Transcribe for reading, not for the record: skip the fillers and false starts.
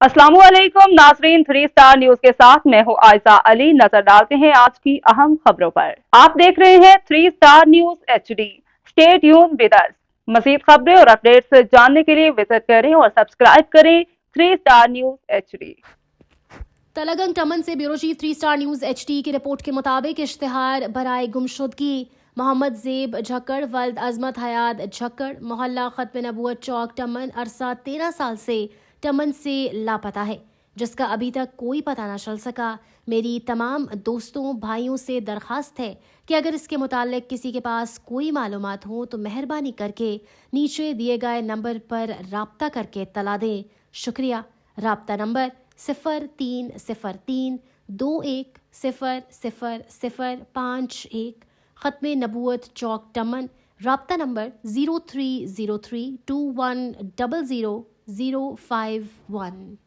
अस्सलामु अलैकुम नाजरीन, 3 स्टार न्यूज के साथ मैं हूँ आयशा अली। नजर डालते हैं आज की अहम खबरों पर। आप देख रहे हैं 3 Star News HD। Stay tune with us. मजीद खबरें और अपडेट्स जानने के लिए विजिट करें और सब्सक्राइब करें 3 स्टार न्यूज HD। तलगंग टमन से bureau chief 3 Star News HD की रिपोर्ट के मुताबिक इश्तिहार बराए गुमशुदगी मोहम्मद जेब झक्कड़ वल्द अजमत हयात झक्कड़ मोहल्ला खत्म नबूवत चौक टमन अरसा 13 साल से टमन से लापता है, जिसका अभी तक कोई पता न चल सका। मेरी तमाम दोस्तों भाइयों से दरख्वास्त है कि अगर इसके मुतालिक किसी के पास कोई मालूमात हो तो मेहरबानी करके नीचे दिए गए नंबर पर राब्ता करके तला दें। शुक्रिया। राब्ता नंबर 030321000051, खत्म नबूवत चौक टमन। राब्ता नंबर 030321000051।